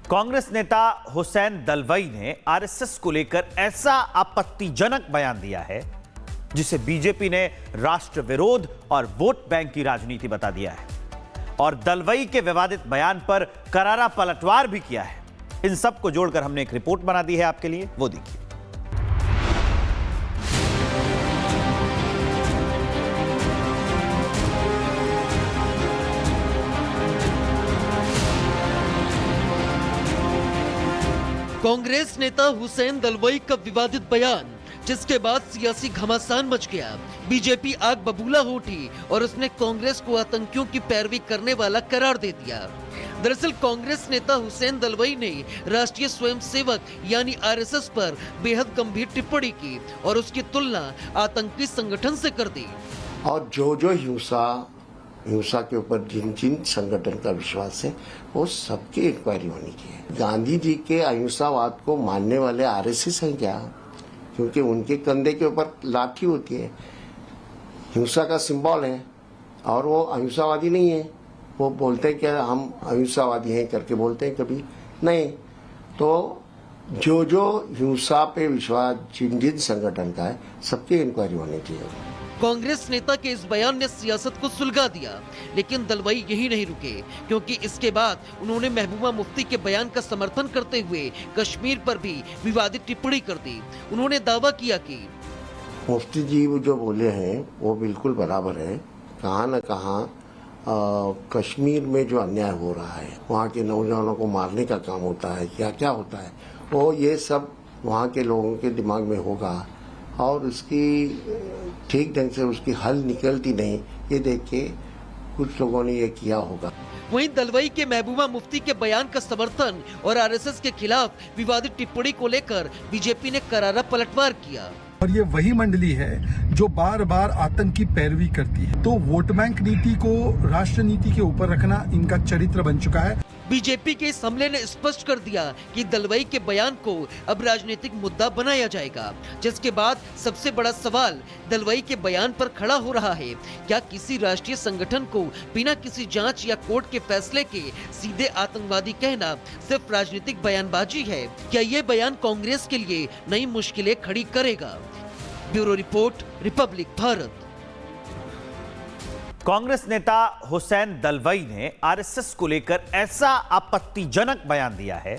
कांग्रेस नेता हुसैन दलवाई ने आरएसएस को लेकर ऐसा आपत्तिजनक बयान दिया है जिसे बीजेपी ने राष्ट्र विरोध और वोट बैंक की राजनीति बता दिया है और दलवाई के विवादित बयान पर करारा पलटवार भी किया है। इन सब को जोड़कर हमने एक रिपोर्ट बना दी है आपके लिए, वो देखिए। कांग्रेस नेता हुसैन दलवाई का विवादित बयान, जिसके बाद सियासी घमासान मच गया। बीजेपी आग बबूला हो उठी और उसने कांग्रेस को आतंकियों की पैरवी करने वाला करार दे दिया। दरअसल कांग्रेस नेता हुसैन दलवाई ने राष्ट्रीय स्वयंसेवक यानी आरएसएस पर बेहद गंभीर टिप्पणी की और उसकी तुलना आतंकी संगठन से कर दी। और जो हिंसा के ऊपर जिन संगठन का विश्वास है वो सबकी इंक्वायरी होनी चाहिए। गांधी जी के अहिंसावाद को मानने वाले आरएसएस हैं क्या? क्योंकि उनके कंधे के ऊपर लाठी होती है, हिंसा का सिंबल है और वो अहिंसावादी नहीं है। वो बोलते हैं कि हम अहिंसावादी हैं करके बोलते हैं, कभी नहीं। तो जो हिंसा पे विश्वास जिन संगठन का है सबकी इंक्वायरी होनी चाहिए। कांग्रेस नेता के इस बयान ने सियासत को सुलगा दिया, लेकिन दलवाई यही नहीं रुके, क्योंकि इसके बाद उन्होंने महबूबा मुफ्ती के बयान का समर्थन करते हुए कश्मीर पर भी विवादित टिप्पणी कर दी। उन्होंने दावा किया कि मुफ्ती जी जो बोले हैं वो बिल्कुल बराबर है। कहाँ न कहाँ कश्मीर में जो अन्याय हो रहा है, वहाँ के नौजवानों को मारने का काम होता है, क्या होता है, वो ये सब वहाँ के लोगों के दिमाग में होगा और उसकी ठीक ढंग से उसकी हल निकलती नहीं, ये देख के कुछ लोगों ने ये किया होगा। वहीं दलवाई के महबूबा मुफ्ती के बयान का समर्थन और आरएसएस के खिलाफ विवादित टिप्पणी को लेकर बीजेपी ने करारा पलटवार किया। और ये वही मंडली है जो बार बार आतंक की पैरवी करती है। तो वोट बैंक नीति को राष्ट्र नीति के ऊपर रखना इनका चरित्र बन चुका है। बीजेपी के इस हमले ने स्पष्ट कर दिया कि दलवाई के बयान को अब राजनीतिक मुद्दा बनाया जाएगा, जिसके बाद सबसे बड़ा सवाल दलवाई के बयान पर खड़ा हो रहा है। क्या किसी राष्ट्रीय संगठन को बिना किसी जांच या कोर्ट के फैसले के सीधे आतंकवादी कहना सिर्फ राजनीतिक बयानबाजी है? क्या ये बयान कांग्रेस के लिए नई मुश्किलें खड़ी करेगा? Bureau report, Republic Bharat. Congress नेता हुसैन दलवाई ने आरएसएस को लेकर ऐसा आपत्तिजनक बयान दिया है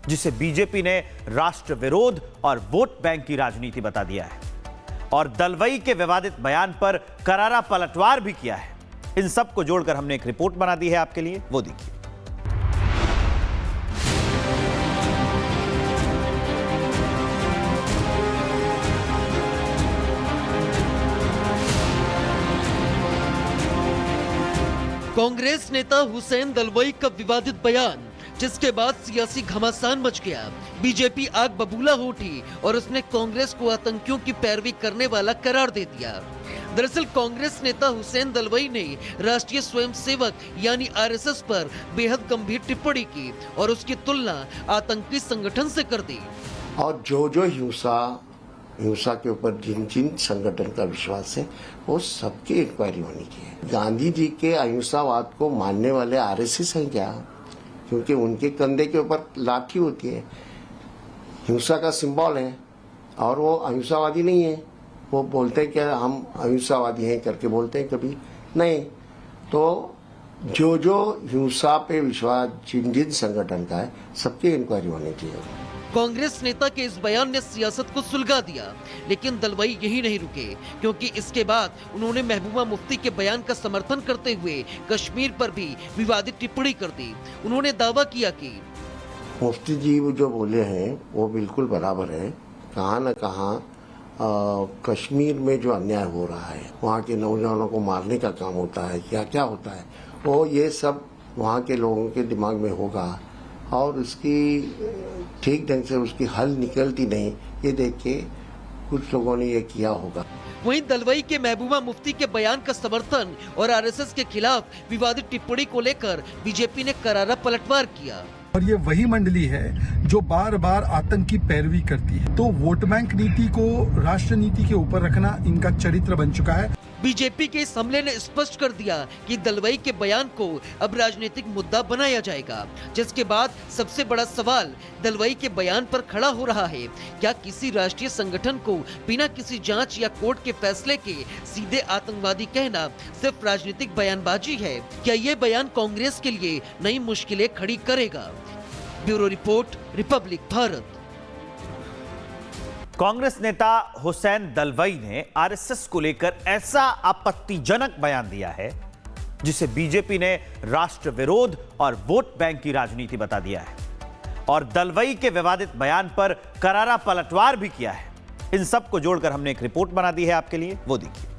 जिसे बीजेपी ने राष्ट्र विरोध और वोट बैंक की राजनीति बता दिया है और दलवाई के विवादित बयान पर करारा पलटवार भी किया है। इन सब को जोड़कर हमने एक रिपोर्ट बना दी है आपके लिए, वो देखिए। कांग्रेस नेता हुसैन दलवाई का विवादित बयान, जिसके बाद सियासी घमासान मच गया। बीजेपी आग बबूला हो उठी और उसने कांग्रेस को आतंकियों की पैरवी करने वाला करार दे दिया। दरअसल कांग्रेस नेता हुसैन दलवाई ने राष्ट्रीय स्वयंसेवक यानी आरएसएस पर बेहद गंभीर टिप्पणी की और उसकी तुलना आतंकी संगठन से कर दी। और जो हिंसा के ऊपर जिन संगठन का विश्वास है वो सबकी इंक्वायरी होनी चाहिए। गांधी जी के अहिंसावाद को मानने वाले आरएसएस हैं क्या? क्योंकि उनके कंधे के ऊपर लाठी होती है, हिंसा का सिंबल है और वो अहिंसावादी नहीं है। वो बोलते हैं कि हम अहिंसावादी हैं करके बोलते हैं, कभी नहीं। तो जो हिंसा पे विश्वास जिन संगठन का है सबकी इंक्वायरी होनी चाहिए। कांग्रेस नेता के इस बयान ने सियासत को सुलगा दिया, लेकिन दलवाई यही नहीं रुके, क्योंकि इसके बाद उन्होंने महबूबा मुफ्ती के बयान का समर्थन करते हुए कश्मीर पर भी विवादित टिप्पणी कर दी। उन्होंने दावा किया कि मुफ्ती जी जो बोले हैं वो बिल्कुल बराबर है। कहाँ न कहाँ कश्मीर में जो अन्याय हो रहा है, वहाँ के नौजवानों को मारने का काम होता है, क्या होता है, वो ये सब वहाँ के लोगों के दिमाग में होगा और उसकी ठीक ढंग से उसकी हल निकलती नहीं, ये देख के कुछ लोगों ने ये किया होगा। वहीं दलवाई के महबूबा मुफ्ती के बयान का समर्थन और आरएसएस के खिलाफ विवादित टिप्पणी को लेकर बीजेपी ने करारा पलटवार किया। और ये वही मंडली है जो बार बार आतंक की पैरवी करती है। तो वोट बैंक नीति को राष्ट्र नीति के ऊपर रखना इनका चरित्र बन चुका है। बीजेपी के इस हमले ने स्पष्ट कर दिया कि दलवाई के बयान को अब राजनीतिक मुद्दा बनाया जाएगा, जिसके बाद सबसे बड़ा सवाल दलवाई के बयान पर खड़ा हो रहा है। क्या किसी राष्ट्रीय संगठन को बिना किसी जांच या कोर्ट के फैसले के सीधे आतंकवादी कहना सिर्फ राजनीतिक बयानबाजी है? क्या ये बयान कांग्रेस के लिए नई मुश्किलें खड़ी करेगा? Bureau report, Republic Bharat. Congress नेता हुसैन दलवाई ने आरएसएस को लेकर ऐसा आपत्तिजनक बयान दिया है जिसे बीजेपी ने राष्ट्र विरोध और वोट बैंक की राजनीति बता दिया है और दलवाई के विवादित बयान पर करारा पलटवार भी किया है। इन सब को जोड़कर हमने एक रिपोर्ट बना दी है आपके लिए, वो देखिए।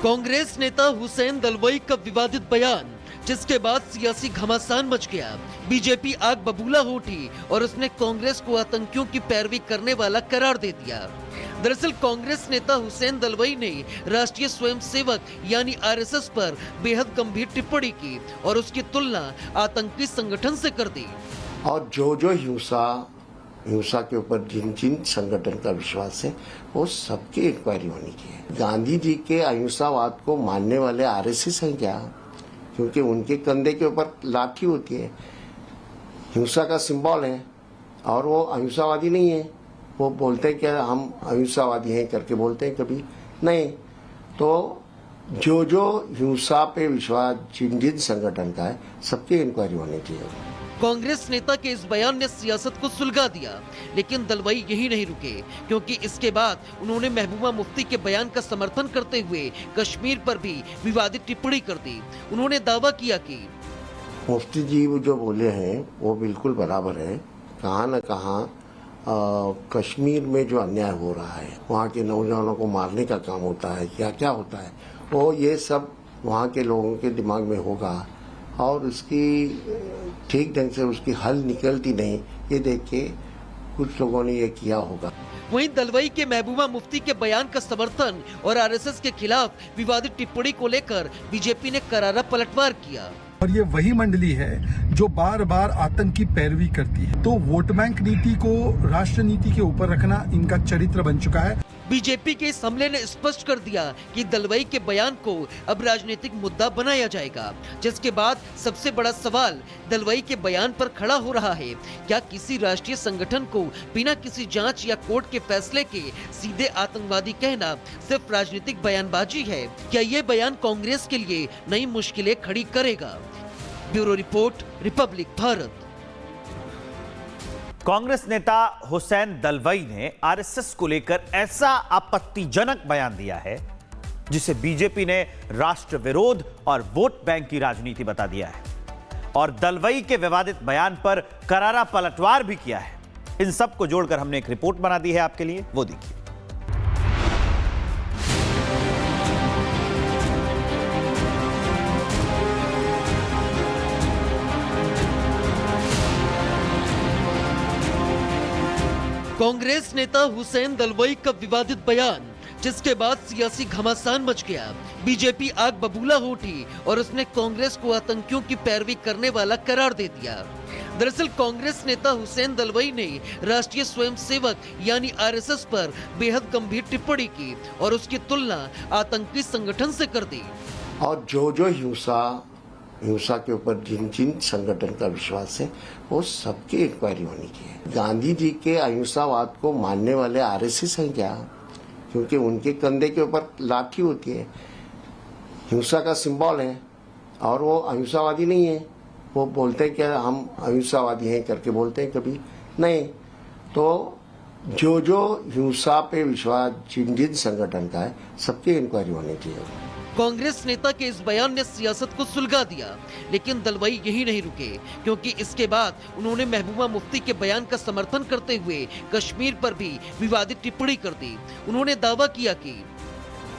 कांग्रेस नेता हुसैन दलवाई का विवादित बयान, जिसके बाद सियासी घमासान मच गया। बीजेपी आग बबूला हो उठी और उसने कांग्रेस को आतंकियों की पैरवी करने वाला करार दे दिया। दरअसल कांग्रेस नेता हुसैन दलवाई ने राष्ट्रीय स्वयंसेवक यानी आरएसएस पर बेहद गंभीर टिप्पणी की और उसकी तुलना आतंकी संगठन से कर दी। और जो हिंसा के ऊपर जिन जिन संगठन का विश्वास है वो सबकी इंक्वायरी होनी चाहिए। गांधी जी के अहिंसावाद को मानने वाले आरएसएस हैं क्या? क्योंकि उनके कंधे के ऊपर लाठी होती है, हिंसा का सिंबल है और वो अहिंसावादी नहीं है। वो बोलते हैं कि हम अहिंसावादी हैं करके बोलते हैं, कभी नहीं। तो जो हिंसा पे विश्वास जिन जिन संगठन का है सबकी इंक्वायरी होनी चाहिए। कांग्रेस नेता के इस बयान ने सियासत को सुलगा दिया, लेकिन दलवाई यही नहीं रुके, क्योंकि इसके बाद उन्होंने महबूबा मुफ्ती के बयान का समर्थन करते हुए कश्मीर पर भी विवादित टिप्पणी कर दी। उन्होंने दावा किया कि मुफ्ती जी जो बोले हैं वो बिल्कुल बराबर है। कहाँ न कहाँ कश्मीर में जो अन्याय हो रहा है, वहाँ के नौजवानों को मारने का काम होता है, क्या क्या होता है, वो ये सब वहाँ के लोगों के दिमाग में होगा और उसकी ठीक ढंग से उसकी हल निकलती नहीं, ये देख के कुछ लोगों ने ये किया होगा। वहीं दलवाई के महबूबा मुफ्ती के बयान का समर्थन और आरएसएस के खिलाफ विवादित टिप्पणी को लेकर बीजेपी ने करारा पलटवार किया। और ये वही मंडली है जो बार बार आतंक की पैरवी करती है। तो वोट बैंक नीति को राष्ट्र नीति के ऊपर रखना इनका चरित्र बन चुका है। बीजेपी के इस हमले ने स्पष्ट कर दिया कि दलवाई के बयान को अब राजनीतिक मुद्दा बनाया जाएगा, जिसके बाद सबसे बड़ा सवाल दलवाई के बयान पर खड़ा हो रहा है। क्या किसी राष्ट्रीय संगठन को बिना किसी जांच या कोर्ट के फैसले के सीधे आतंकवादी कहना सिर्फ राजनीतिक बयानबाजी है? क्या ये बयान कांग्रेस के लिए नई मुश्किलें खड़ी करेगा? Bureau report, Republic Bharat. Congress नेता हुसैन दलवाई ने आरएसएस को लेकर ऐसा आपत्तिजनक बयान दिया है जिसे बीजेपी ने राष्ट्र विरोध और वोट बैंक की राजनीति बता दिया है और दलवाई के विवादित बयान पर करारा पलटवार भी किया है। इन सब को जोड़कर हमने एक रिपोर्ट बना दी है आपके लिए, वो देखिए। कांग्रेस नेता हुसैन दलवाई का विवादित बयान, जिसके बाद सियासी घमासान मच गया। बीजेपी आग बबूला हो उठी और उसने कांग्रेस को आतंकियों की पैरवी करने वाला करार दे दिया। दरअसल कांग्रेस नेता हुसैन दलवाई ने राष्ट्रीय स्वयंसेवक यानी आरएसएस पर बेहद गंभीर टिप्पणी की और उसकी तुलना आतंकी संगठन से कर दी। और जो हिंसा के ऊपर जिन जिन संगठन का विश्वास है वो सबकी इंक्वायरी होनी चाहिए। गांधी जी के अहिंसावाद को मानने वाले आरएसएस हैं क्या? क्योंकि उनके कंधे के ऊपर लाठी होती है, हिंसा का सिंबल है और वो अहिंसावादी नहीं है। वो बोलते हैं कि हम अहिंसावादी हैं करके बोलते हैं, कभी नहीं। तो जो हिंसा पे विश्वास जिन जिन संगठन का है सबकी इंक्वायरी होनी चाहिए। कांग्रेस नेता के इस बयान ने सियासत को सुलगा दिया, लेकिन दलवाई यही नहीं रुके, क्योंकि इसके बाद उन्होंने महबूबा मुफ्ती के बयान का समर्थन करते हुए कश्मीर पर भी विवादित टिप्पणी कर दी। उन्होंने दावा किया कि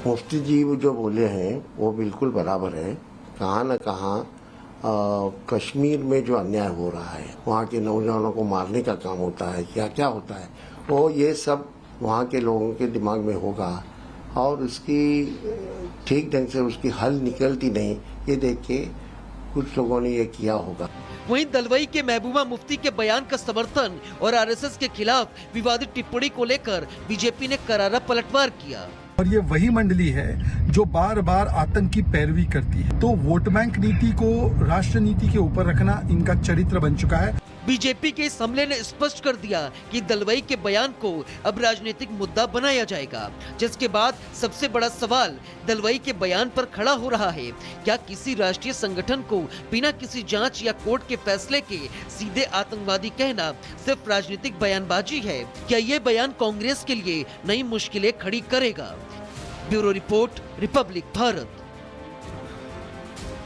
मुफ्ती जी जो बोले हैं वो बिल्कुल बराबर है। कहाँ न कहाँ कश्मीर में जो अन्याय हो रहा है, वहाँ के नौजवानों को मारने का काम होता है, क्या क्या होता है, वो ये सब वहाँ के लोगों के दिमाग में होगा और उसकी ठीक ढंग से उसकी हल निकलती नहीं, ये देख के कुछ लोगों ने ये किया होगा। वहीं दलवई के महबूबा मुफ्ती के बयान का समर्थन और आरएसएस के खिलाफ विवादित टिप्पणी को लेकर बीजेपी ने करारा पलटवार किया। और ये वही मंडली है जो बार बार आतंक की पैरवी करती है। तो वोट बैंक नीति को राष्ट्र नीति के ऊपर रखना इनका चरित्र बन चुका है। बीजेपी के इस हमले ने स्पष्ट कर दिया कि दलवई के बयान को अब राजनीतिक मुद्दा बनाया जाएगा, जिसके बाद सबसे बड़ा सवाल दलवई के बयान पर खड़ा हो रहा है। क्या किसी राष्ट्रीय संगठन को बिना किसी जांच या कोर्ट के फैसले के सीधे आतंकवादी कहना सिर्फ राजनीतिक बयानबाजी है? क्या ये बयान कांग्रेस के लिए नई मुश्किलें खड़ी करेगा? Bureau report, Republic Bharat.